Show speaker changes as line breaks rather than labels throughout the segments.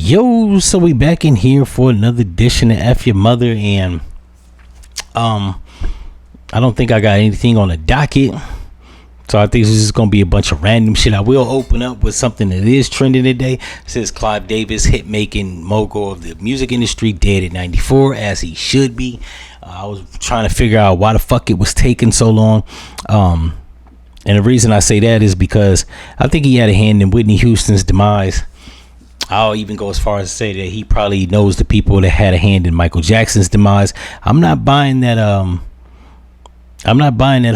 Yo, so we back in here for another edition of F-ya-Motha, and I don't think I got anything on the docket, so I think this is gonna be a bunch of random shit. I will open up with something that is trending today. It says Clive Davis, hit making mogul of the music industry, dead at 94, as he should be. I was trying to figure out why the fuck it was taking so long, and the reason I say that is because I think he had a hand in Whitney Houston's demise. I'll even go as far as to say that he probably knows the people that had a hand in Michael Jackson's demise. I'm not buying that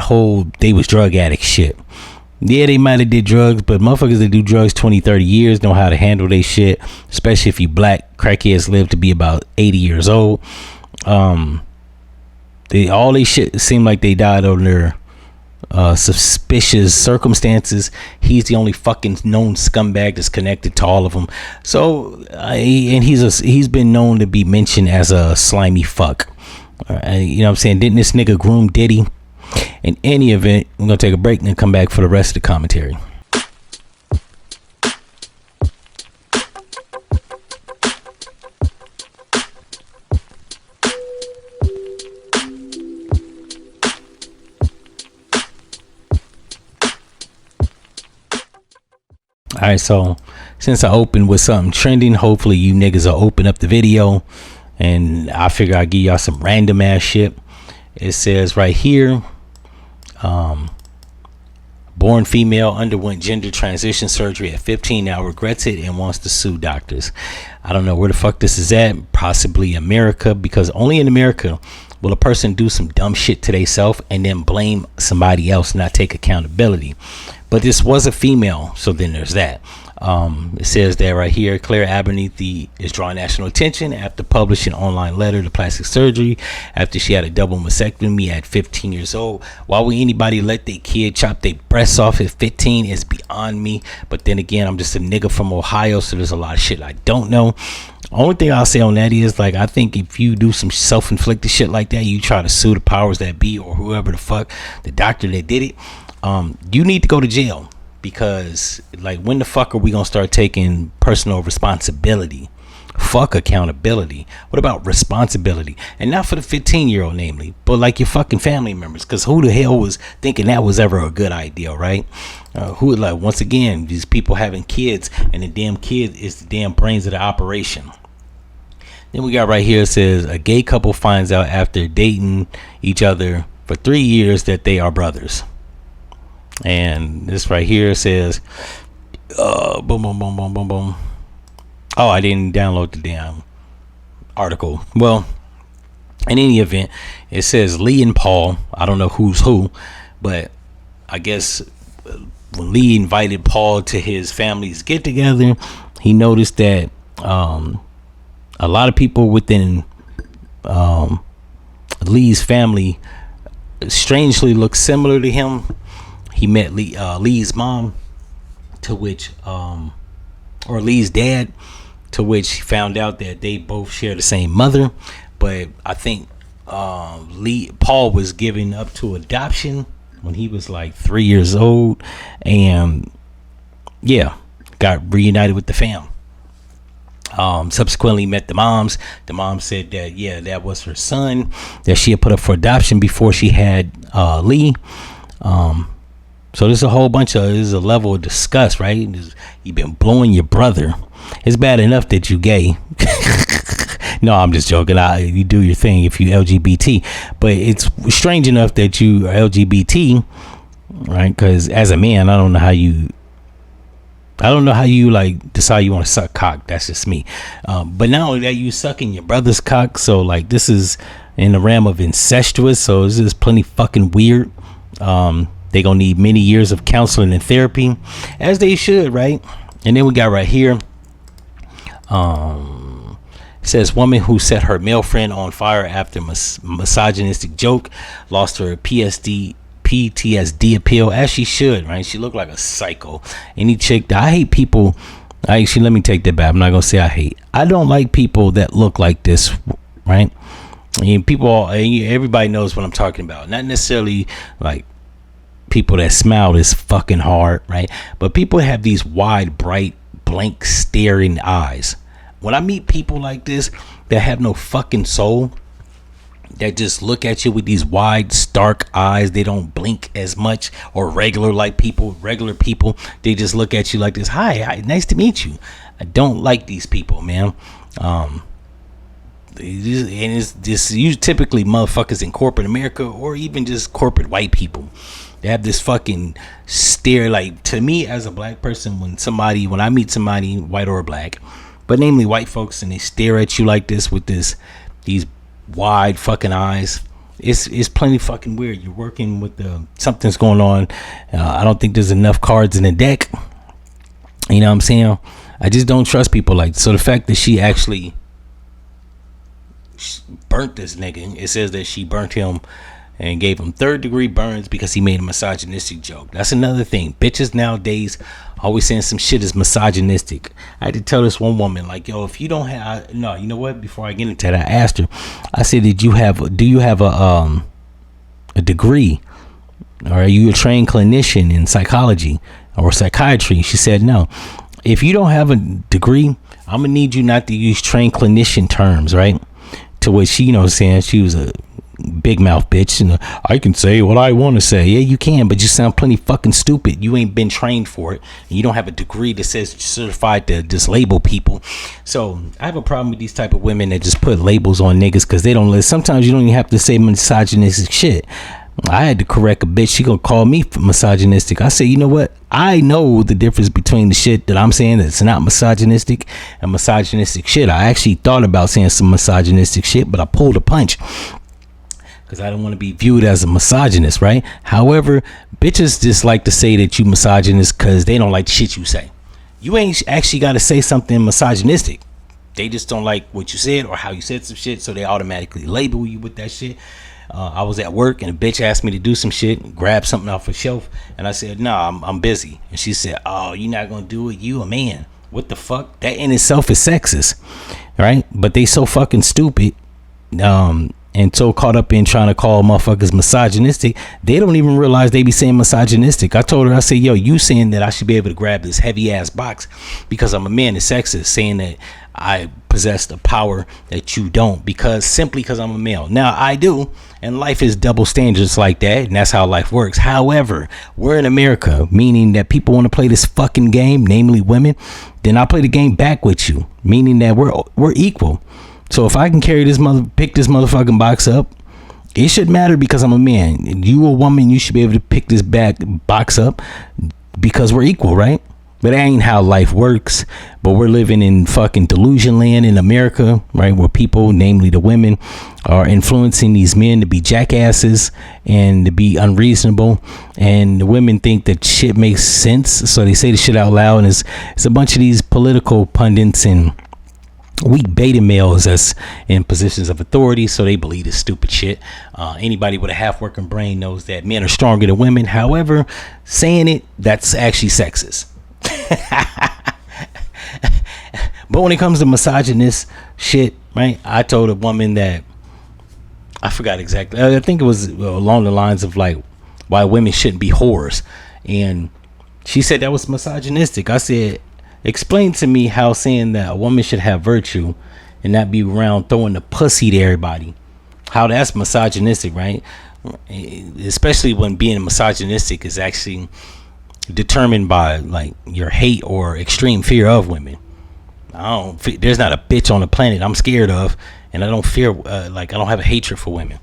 whole they was drug addict shit. Yeah, they might have did drugs, but motherfuckers that do drugs 20, 30 years know how to handle their shit, especially if you black. Crackheads live to be about 80 years old. All they shit seem like they died on their suspicious circumstances. He's the only fucking known scumbag that's connected to all of them. So he's been known to be mentioned as a slimy fuck. You know what I'm saying? Didn't this nigga groom Diddy? In any event, I'm gonna take a break and then come back for the rest of the commentary. Alright, so since I opened with something trending, hopefully you niggas will open up the video, and I figure I'll give y'all some random ass shit. It says right here, born female underwent gender transition surgery at 15, now regrets it and wants to sue doctors. I don't know where the fuck this is at, possibly America, because only in America will a person do some dumb shit to themselves and then blame somebody else, not take accountability. But this was a female, so then there's that. It says that right here, Claire Abernethy is drawing national attention after publishing an online letter to plastic surgery after she had a double mastectomy at 15 years old. Why would anybody let their kid chop their breasts off at 15 is beyond me. But then again, I'm just a nigga from Ohio, so there's a lot of shit I don't know. Only thing I'll say on that is, like, I think if you do some self-inflicted shit like that, you try to sue the powers that be or whoever the fuck, the doctor that did it, you need to go to jail. Because, like, when the fuck are we gonna start taking personal responsibility? Fuck accountability. What about responsibility? And not for the 15-year-old, namely, but like your fucking family members. Because who the hell was thinking that was ever a good idea, right? Who, like, once again, these people having kids, and the damn kid is the damn brains of the operation. Then we got right here, it says a gay couple finds out after dating each other for 3 years that they are brothers. And this right here says boom boom boom boom boom boom. Oh, I didn't download the damn article. Well, in any event, it says Lee and Paul, I don't know who's who, but I guess when Lee invited Paul to his family's get together, he noticed that a lot of people within Lee's family strangely look similar to him. He met Lee's mom, to which, or Lee's dad, to which he found out that they both share the same mother. But I think Paul was given up to adoption when he was like 3 years old, and yeah, got reunited with the fam. Subsequently met the moms. The mom said that, yeah, that was her son that she had put up for adoption before she had Lee. So there's a whole bunch of, there's a level of disgust, right? You've been blowing your brother. It's bad enough that you gay. No, I'm just joking. You do your thing if you LGBT, but it's strange enough that you are LGBT, right? Because as a man, I don't know how you like decide you want to suck cock. That's just me. But not only that, you sucking your brother's cock. So like, this is in the realm of incestuous. So this is plenty fucking weird. They gonna need many years of counseling and therapy, as they should, right? And then we got right here, it says woman who set her male friend on fire after misogynistic joke lost her PTSD appeal, as she should, right? She looked like a psycho. Any chick that, I hate people. Actually, let me take that back. I'm not gonna say I hate. I don't like people that look like this, right? I mean, everybody knows what I'm talking about. Not necessarily like people that smile is fucking hard, right? But people have these wide, bright, blank, staring eyes. when I meet people like this that have no fucking soul, that just look at you with these wide, stark eyes, they don't blink as much, or regular people, they just look at you like this. Hi, nice to meet you. I don't like these people, man. And it's just you typically motherfuckers in corporate America, or even just corporate white people. They have this fucking stare. Like, to me as a black person, when I meet somebody, white or black, but namely white folks, and they stare at you like this with these wide fucking eyes, it's plenty fucking weird. You're working with something's going on. I don't think there's enough cards in the deck. You know what I'm saying? I just don't trust people like. So the fact that she actually burnt this nigga, it says that she burnt him and gave him 3rd-degree burns because he made a misogynistic joke. That's another thing. Bitches nowadays always saying some shit is misogynistic. I had to tell this one woman, like, yo, if you don't have, no, you know what? Before I get into that, I asked her. I said, do you have a degree, or are you a trained clinician in psychology or psychiatry? She said no. If you don't have a degree, I'm gonna need you not to use trained clinician terms, right? To which she, saying she was a big mouth bitch, and I can say what I want to say. Yeah, you can, but you sound plenty fucking stupid. You ain't been trained for it, and you don't have a degree that says you're certified to just label people. So I have a problem with these type of women that just put labels on niggas because they don't listen. Sometimes you don't even have to say misogynistic shit. I had to correct a bitch. She gonna call me misogynistic. I say, you know what? I know the difference between the shit that I'm saying that's not misogynistic and misogynistic shit. I actually thought about saying some misogynistic shit, but I pulled a punch because I don't want to be viewed as a misogynist, right? However, bitches just like to say that you misogynist because they don't like the shit you say. You ain't actually got to say something misogynistic. They just don't like what you said or how you said some shit, so they automatically label you with that shit. I was at work and a bitch asked me to do some shit and grab something off a shelf, and I said, nah, I'm busy. And she said, oh, you're not gonna do it? You a man. What the fuck? That in itself is sexist, right? But they so fucking stupid, and so caught up in trying to call motherfuckers misogynistic, they don't even realize they be saying misogynistic. I told her, I said, yo, you saying that I should be able to grab this heavy ass box because I'm a man is sexist, saying that I possess the power that you don't simply because I'm a male. Now I do, and life is double standards like that, and that's how life works. However, we're in America, meaning that people want to play this fucking game, namely women. Then I play the game back with you, meaning that we're equal. So if I can pick this motherfucking box up, it should matter because I'm a man. You a woman, you should be able to pick this box up because we're equal, right? But that ain't how life works. But we're living in fucking delusion land in America, right? Where people, namely the women, are influencing these men to be jackasses and to be unreasonable. And the women think that shit makes sense, so they say the shit out loud. And it's a bunch of these political pundits and weak beta males that's in positions of authority, so they believe this stupid shit. Anybody with a half-working brain knows that men are stronger than women. However, saying it, that's actually sexist. But when it comes to misogynist shit, right, I told a woman that I forgot exactly, I think it was along the lines of like why women shouldn't be whores, and she said that was misogynistic. I said, explain to me how saying that a woman should have virtue and not be around throwing the pussy to everybody, how that's misogynistic, right? Especially when being misogynistic is actually determined by like your hate or extreme fear of women. There's not a bitch on the planet I'm scared of, and I don't fear I don't have a hatred for women.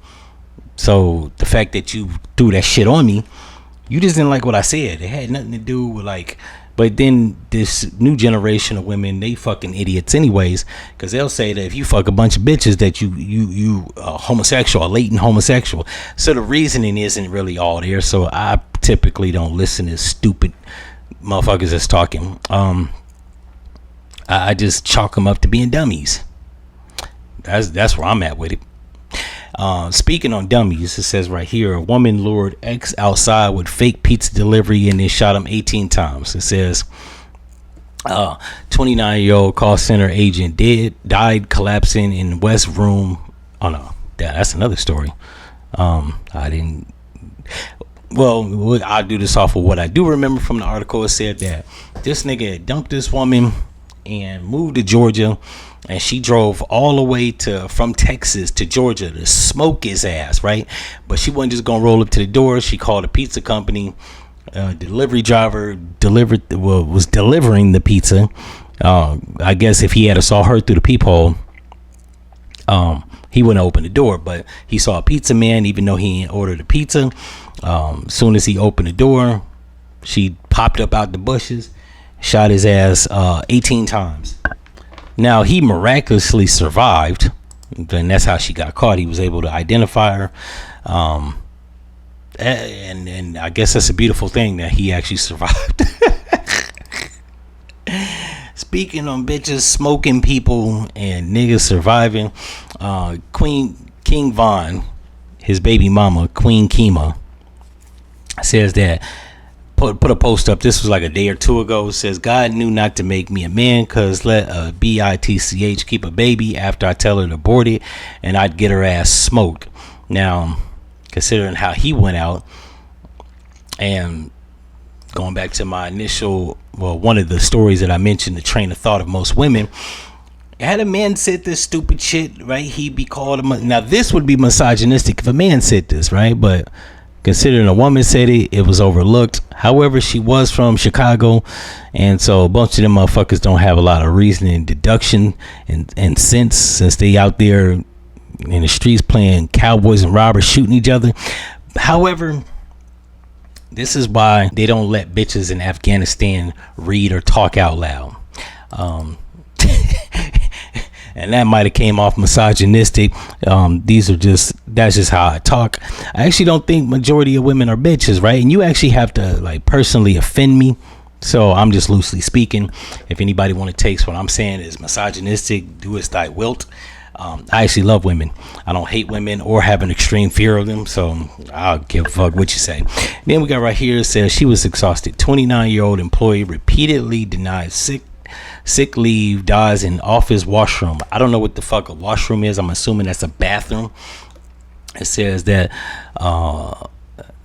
So the fact that you threw that shit on me, you just didn't like what I said. It had nothing to do with like. But then this new generation of women, they fucking idiots anyways, because they'll say that if you fuck a bunch of bitches that you homosexual, a latent homosexual. So the reasoning isn't really all there. So I typically don't listen to stupid motherfuckers that's talking. I just chalk them up to being dummies. That's where I'm at with it. Speaking on dummies, it says right here, a woman lured ex outside with fake pizza delivery and then shot him 18 times. It says 29-year-old call center agent died collapsing in West Room. Oh no, that's another story. I'll do this off of what I do remember from the article. It said that this nigga had dumped this woman and moved to Georgia, and she drove all the way from Texas to Georgia to smoke his ass, right? But she wasn't just gonna roll up to the door. She called a pizza company. Delivery driver was delivering the pizza. I guess if he had saw her through the peephole, he wouldn't open the door, but he saw a pizza man, even though he ain't ordered a pizza. Soon as he opened the door, she popped up out the bushes, shot his ass 18 times. Now, he miraculously survived, and that's how she got caught. He was able to identify her. And I guess that's a beautiful thing that he actually survived. Speaking on bitches smoking people and niggas surviving, King Von, his baby mama, Queen Kima, says that, put a post up, this was like a day or two ago, says, God knew not to make me a man, cause let a bitch keep a baby after I tell her to abort it, and I'd get her ass smoked. Now, considering how he went out, and going back to my initial, one of the stories that I mentioned, the train of thought of most women, had a man said this stupid shit, right, he'd be called now this would be misogynistic if a man said this, right? But considering a woman said it, it was overlooked. However, she was from Chicago, and so a bunch of them motherfuckers don't have a lot of reasoning, deduction, and sense, since they out there in the streets playing cowboys and robbers, shooting each other. However, this is why they don't let bitches in Afghanistan read or talk out loud. And that might have came off misogynistic. That's just how I talk. I actually don't think majority of women are bitches, right? And you actually have to like personally offend me. So I'm just loosely speaking. If anybody want to take what I'm saying is misogynistic, do as thy wilt. I actually love women. I don't hate women or have an extreme fear of them, so I'll give a fuck what you say. Then we got right here, it says she was exhausted. 29-year-old employee repeatedly denied sick leave, dies in office washroom. I don't know what the fuck a washroom is. I'm assuming that's a bathroom. It says that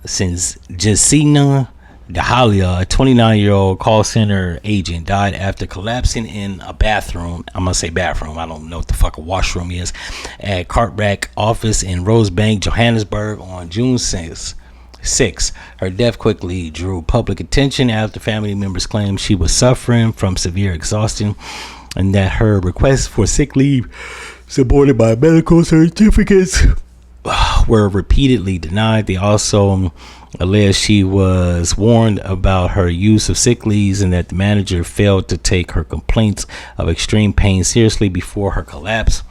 since Jacina Dahalia, a 29-year-old call center agent, died after collapsing in a bathroom. I'm gonna say bathroom. I don't know what the fuck a washroom is. At Cartrack office in Rosebank, Johannesburg, on June 6. Her death quickly drew public attention after family members claimed she was suffering from severe exhaustion, and that her requests for sick leave, supported by medical certificates, were repeatedly denied. They also alleged she was warned about her use of sick leaves, and that the manager failed to take her complaints of extreme pain seriously before her collapse.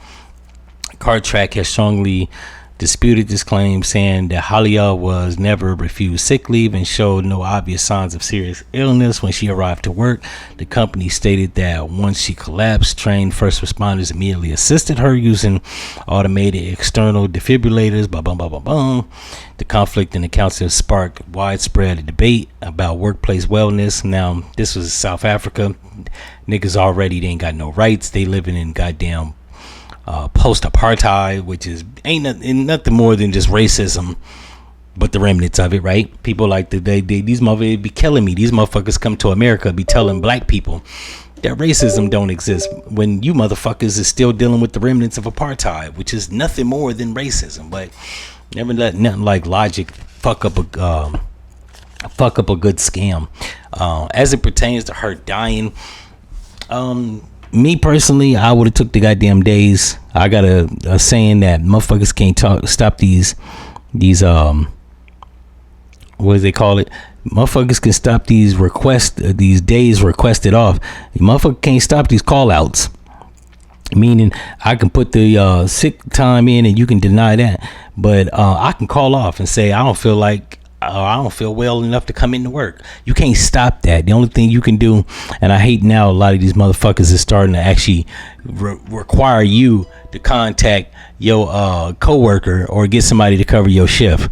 Cartrack has strongly disputed this claim, saying that Halia was never refused sick leave and showed no obvious signs of serious illness when she arrived to work. The company stated that once she collapsed, trained first responders immediately assisted her using automated external defibrillators. The conflict in the council sparked widespread debate about workplace wellness. Now, this was South Africa. Niggas already, they ain't got no rights. They living in goddamn post-apartheid, which is ain't nothing more than just racism, but the remnants of it, right? People like these motherfuckers be killing me. These motherfuckers come to America, be telling black people that racism don't exist, when you motherfuckers is still dealing with the remnants of apartheid, which is nothing more than racism. But never let nothing like logic fuck up a good scam. As it pertains to her dying, me personally, I would have took the goddamn days. I got a saying that motherfuckers can't stop these what do they call it? Motherfuckers can stop these days requested off. Motherfucker can't stop these call outs. Meaning I can put the sick time in and you can deny that, but I can call off and say I don't feel well enough to come into work. You can't stop that. The only thing you can do, and I hate now a lot of these motherfuckers is starting to actually require you to contact your coworker or get somebody to cover your shift.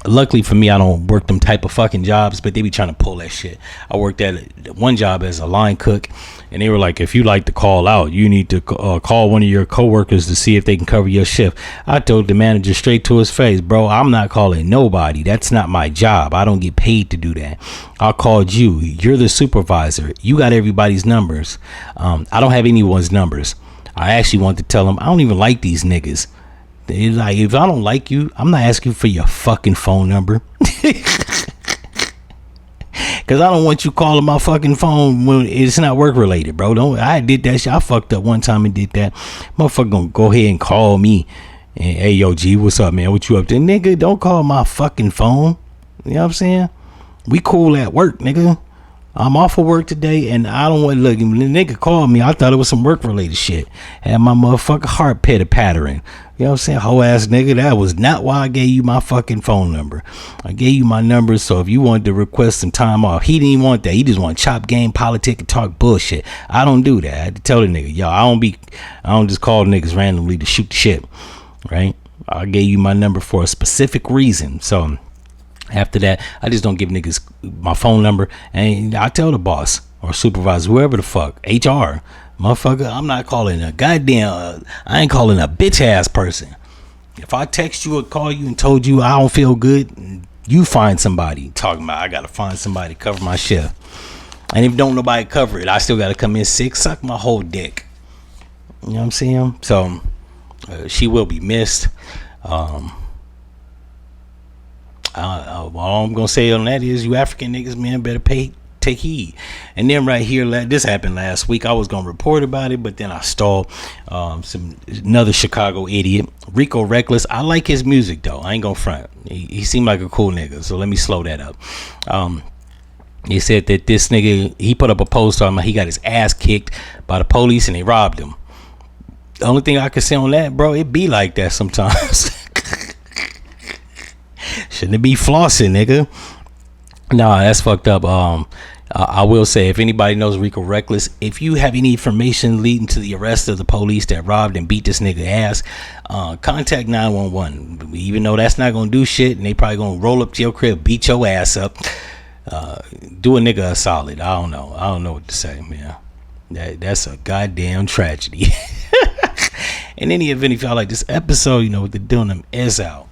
luckily for me, I don't work them type of fucking jobs, but they be trying to pull that shit. I worked at one job as a line cook, and they were like, if you like to call out, you need to call one of your coworkers to see if they can cover your shift. I told the manager straight to his face, bro, I'm not calling nobody. That's not my job. I don't get paid to do that. I called you. You're the supervisor. You got everybody's numbers. I don't have anyone's numbers. I actually want to tell them I don't even like these niggas. It's like, if I don't like you, I'm not asking for your fucking phone number. Cause I don't want you calling my fucking phone when it's not work related, bro. I did that shit. I fucked up one time and did that. Motherfucker gonna go ahead and call me. And, hey, yo, G, what's up, man? What you up to? Nigga, don't call my fucking phone. You know what I'm saying? We cool at work, nigga. I'm off of work today, and I don't want to look. When the nigga called me, I thought it was some work related shit. Had my motherfucking heart pattering. You know what I'm saying? Hoe ass nigga, that was not why I gave you my fucking phone number. I gave you my number so if you wanted to request some time off, he didn't even want that. He just want to chop game, politic, and talk bullshit. I don't do that. I had to tell the nigga, yo, I don't just call niggas randomly to shoot the shit, right? I gave you my number for a specific reason. So after that, I just don't give niggas my phone number, and I tell the boss or supervisor, whoever the fuck, HR, motherfucker, I'm not calling a goddamn, I ain't calling a bitch ass person. If I text you or call you and told you I don't feel good, you find somebody. Talking about I gotta find somebody to cover my shift, and if don't nobody cover it, I still gotta come in sick, suck my whole dick. You know what I'm saying? So she will be missed. All I'm gonna say on that is, you African niggas, man, better take heed. And then right here, this happened last week. I was gonna report about it, but then I stalled. Another Chicago idiot, Rico Reckless. I like his music though. I ain't gonna front. He seemed like a cool nigga. So let me slow that up. He said that this nigga, he put up a post on him. He got his ass kicked by the police and they robbed him. The only thing I can say on that, bro, it be like that sometimes. Shouldn't it be flossing, nigga? Nah, that's fucked up. I will say, if anybody knows Rico Reckless, if you have any information leading to the arrest of the police that robbed and beat this nigga ass, contact 911. Even though that's not gonna do shit, and they probably gonna roll up to your crib, beat your ass up, do a nigga a solid. I don't know what to say, man. That's a goddamn tragedy. In any event, if y'all like this episode, you know what they're doing, them is out.